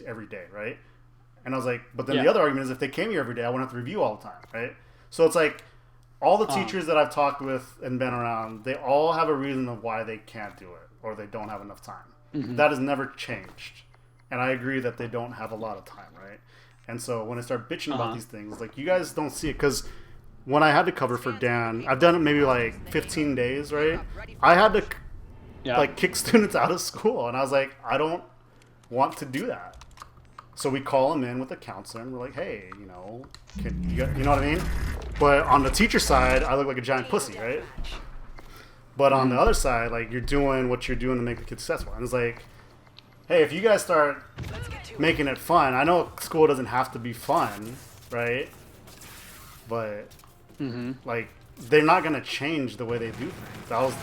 every day, right? And I was like, but then the other argument is if they came here every day, I wouldn't have to review all the time, right? So it's like all the teachers that I've talked with and been around, they all have a reason of why they can't do it or they don't have enough time. That has never changed. And I agree that they don't have a lot of time, right? And so when I start bitching about these things, like you guys don't see it because when I had to cover for Dan, I've done it maybe like 15 days, right? I had to like kick students out of school, and I was like, I don't want to do that. So we call them in with a counselor, and we're like, hey, you know, you know what I mean? But on the teacher side, I look like a giant pussy, right? But on the other side, like you're doing what you're doing to make the kids successful, and it's like, hey, if you guys start making it fun, I know school doesn't have to be fun, right? But like they're not gonna change the way they do things.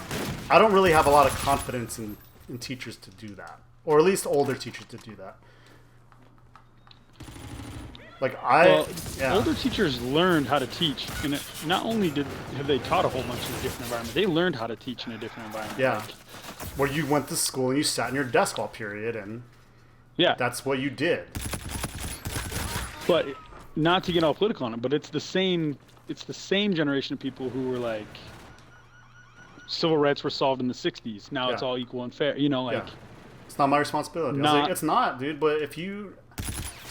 I don't really have a lot of confidence in teachers to do that, or at least older teachers to do that. Like older teachers learned how to teach, and not only have they taught a whole bunch in a different environment, they learned how to teach in a different environment. Yeah, where you went to school and you sat in your desk all period, and that's what you did. But not to get all political on it, but it's the same generation of people who were like, civil rights were solved in the 60s. Now it's all equal and fair. You know, like it's not my responsibility. I was like, it's not, dude. But if you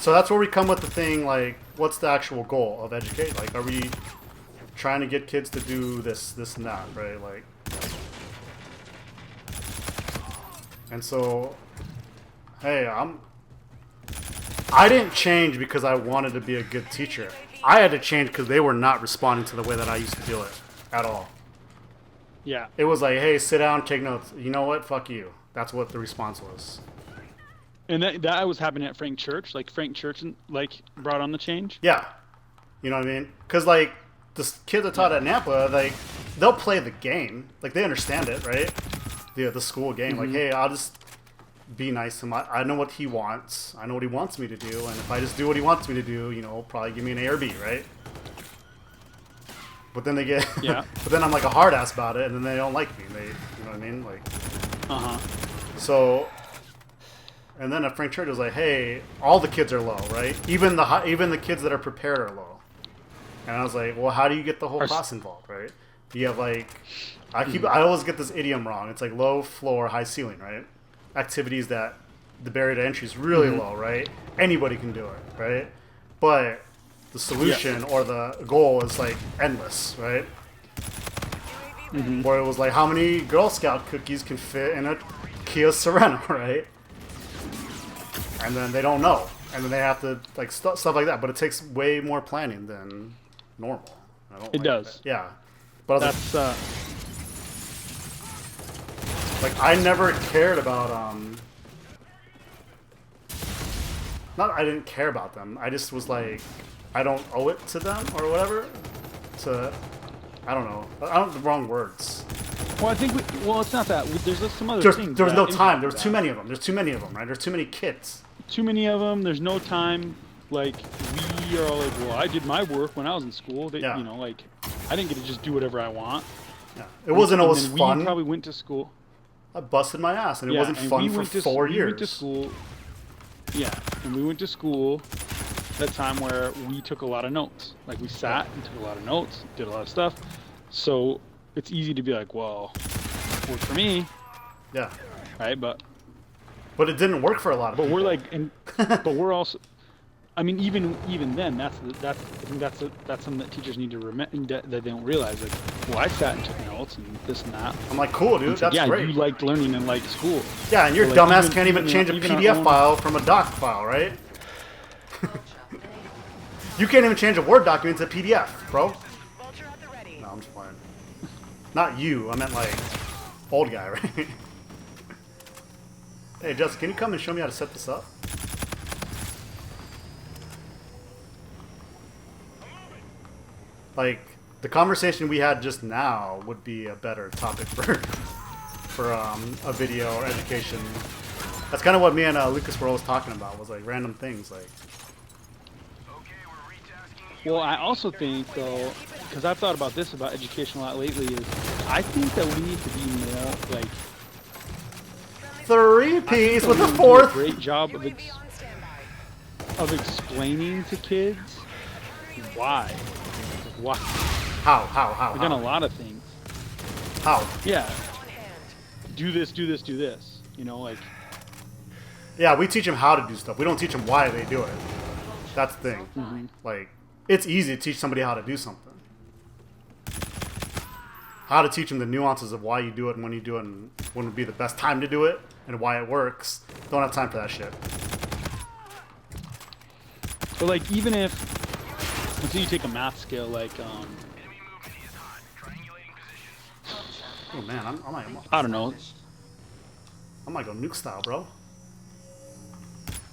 So that's where we come with the thing, like, what's the actual goal of educate? Like, are we trying to get kids to do this, and that, right? Like, and so, hey, I didn't change because I wanted to be a good teacher. I had to change because they were not responding to the way that I used to do it at all. Yeah. It was like, hey, sit down, take notes. You know what? Fuck you. That's what the response was. And that was happening at Frank Church. Like, Frank Church, like, brought on the change? Yeah. You know what I mean? Because, like, the kids I taught at Nampa, like, they'll play the game. Like, they understand it, right? The school game. Mm-hmm. Like, hey, I'll just be nice to him. I know what he wants. I know what he wants me to do. And if I just do what he wants me to do, you know, probably give me an A or B, right? But then they get... Yeah. But then I'm, like, a hard ass about it, and then they don't like me. You know what I mean? Like... Uh-huh. So... And then at Frank Church, it was like, hey, all the kids are low, right? Even the kids that are prepared are low. And I was like, well, how do you get the whole class involved, right? You have, like... I always get this idiom wrong. It's like low floor, high ceiling, right? Activities that the barrier to entry is really low, right? Anybody can do it, right? But the solution or the goal is, like, endless, right? Mm-hmm. Where it was like, how many Girl Scout cookies can fit in a Kia Sorento, right? And then they don't know. And then they have to, like, stuff like that. But it takes way more planning than normal. It does. That. Yeah. But I was like, I never cared about, not I didn't care about them. I just was like, I don't owe it to them or whatever. I don't know. I don't have the wrong words. Well, I think, it's not that. There's some other things. There was no time. There was too many of them. There's too many of them, right? There's too many kids. Too many of them. There's no time. Like, we are all like, well, I did my work when I was in school. You know, like, I didn't get to just do whatever I want. Yeah. It wasn't always fun. We probably went to school. I busted my ass, and it wasn't fun for 4 years. We went to school. Yeah, and we went to school at a time where we took a lot of notes. Like, we sat and took a lot of notes, did a lot of stuff. So it's easy to be like, well, it worked for me. Yeah. Right, but it didn't work for a lot of people. But we're like, but we're also, I mean, even then, I think that's something that teachers need to remember that they don't realize. Like, well, I sat and took notes and this and that. I'm like, cool, dude. That's great. Yeah, you liked learning and liked school. Yeah, and your dumbass can't even change a PDF file from a doc file, right? You can't even change a Word document to a PDF, bro. No, I'm just playing. Not you. I meant, like, old guy, right? Hey, Justin, can you come and show me how to set this up? Like, the conversation we had just now would be a better topic for a video or education. That's kind of what me and Lucas were always talking about, was like random things, like. Well, I also think, though, because I've thought about this about education a lot lately, is I think that we need to be more like 3-piece with the fourth. Great job of of explaining to kids why. How? We've done a lot of things. How? Yeah. Do this, do this, do this. You know, like. Yeah, we teach them how to do stuff. We don't teach them why they do it. That's the thing. Mm-hmm. Like, it's easy to teach somebody how to do something. How to teach them the nuances of why you do it and when you do it and when would be the best time to do it and why it works. Don't have time for that shit. But like, even if, until you take a math skill, like, oh man, I don't know. I might go nuke style, bro.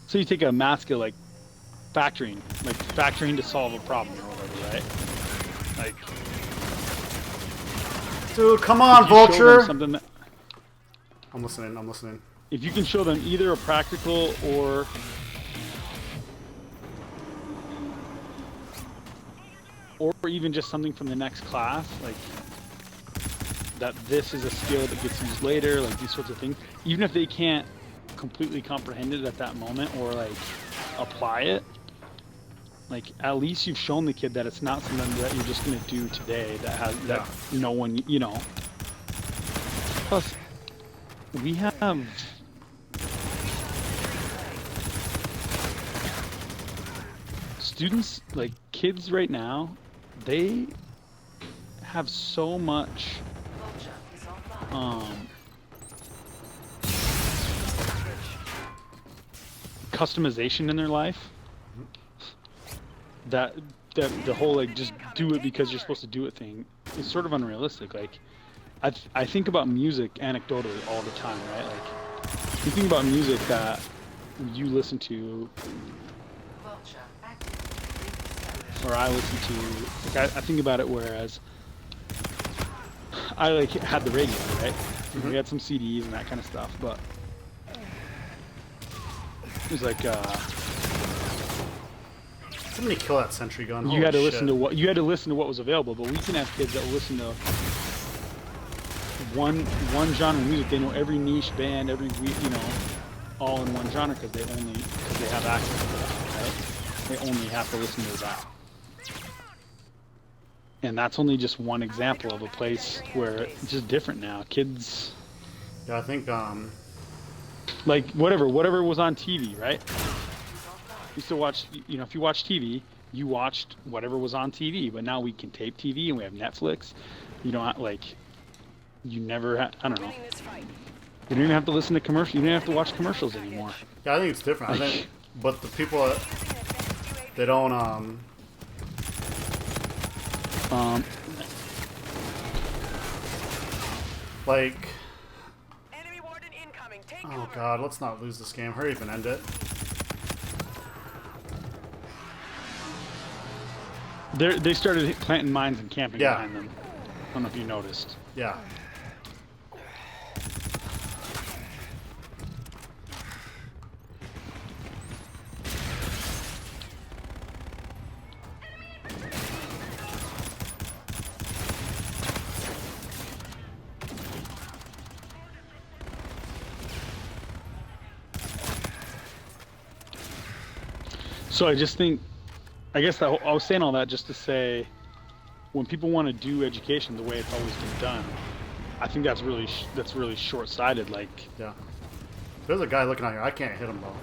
So you take a math skill like factoring to solve a problem or whatever, right? Like, dude, come on, if you show them Vulture. something that, I'm listening. if you can show them either a practical or even just something from the next class, like that this is a skill that gets used later, like these sorts of things, even if they can't completely comprehend it at that moment or like apply it, like at least you've shown the kid that it's not something that you're just going to do today that has that no one, you know. Plus we have students, like kids right now, they have so much customization in their life that the whole like just do it because you're supposed to do it thing is sort of unrealistic. Like I think about music anecdotally all the time, right? Like you think about music that you listen to or I listen to, like I think about it whereas I like had the radio, right? Mm-hmm. We had some CDs and that kind of stuff, but it was like somebody kill that sentry gun. You had to listen to what was available, but we can have kids that will listen to one genre of music. They know every niche band, every week, you know, all in one genre because they have access to that, right? They only have to listen to that. And that's only just one example of a place where it's just different now. Kids. Yeah, I think like whatever was on TV, right? You used to watch, you know, if you watch TV, you watched whatever was on TV. But now we can tape TV and we have Netflix. You don't like, you never. I don't know. You don't even have to listen to commercials. You don't have to watch commercials anymore. Yeah, I think it's different. I think, but the people that they don't like. Oh god, let's not lose this game. Hurry up and end it. They started planting mines and camping Yeah. behind them. I don't know if you noticed. Yeah. So I just think, I guess that I was saying all that just to say, when people want to do education the way it's always been done, I think that's really short-sighted. Like, yeah, there's a guy looking out here. I can't hit him though.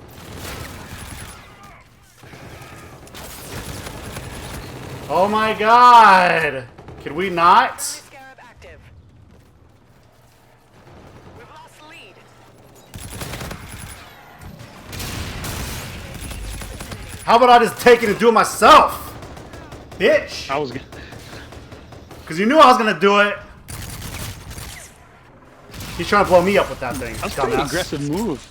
Oh my god! Can we not? How about I just take it and do it myself? Bitch! I was gonna... Because you knew I was going to do it. He's trying to blow me up with that thing. That's a pretty aggressive move.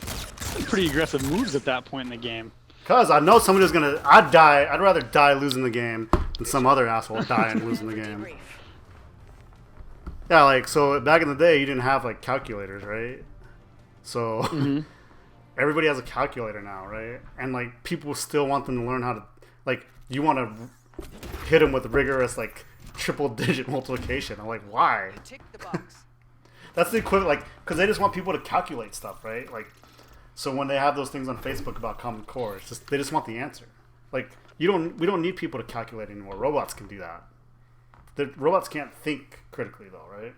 Pretty aggressive moves at that point in the game. Because I know somebody was going to... I'd rather die losing the game than some other asshole die and losing the game. Yeah, like, so back in the day, you didn't have, like, calculators, right? So... Mm-hmm. Everybody has a calculator now, right? And, like, people still want them to learn how to... Like, you want to hit them with rigorous, like, triple-digit multiplication. I'm like, why? That's the equivalent, like... Because they just want people to calculate stuff, right? Like, So when they have those things on Facebook about Common Core, it's just they just want the answer. Like we don't need people to calculate anymore. Robots can do that. The robots can't think critically though, right?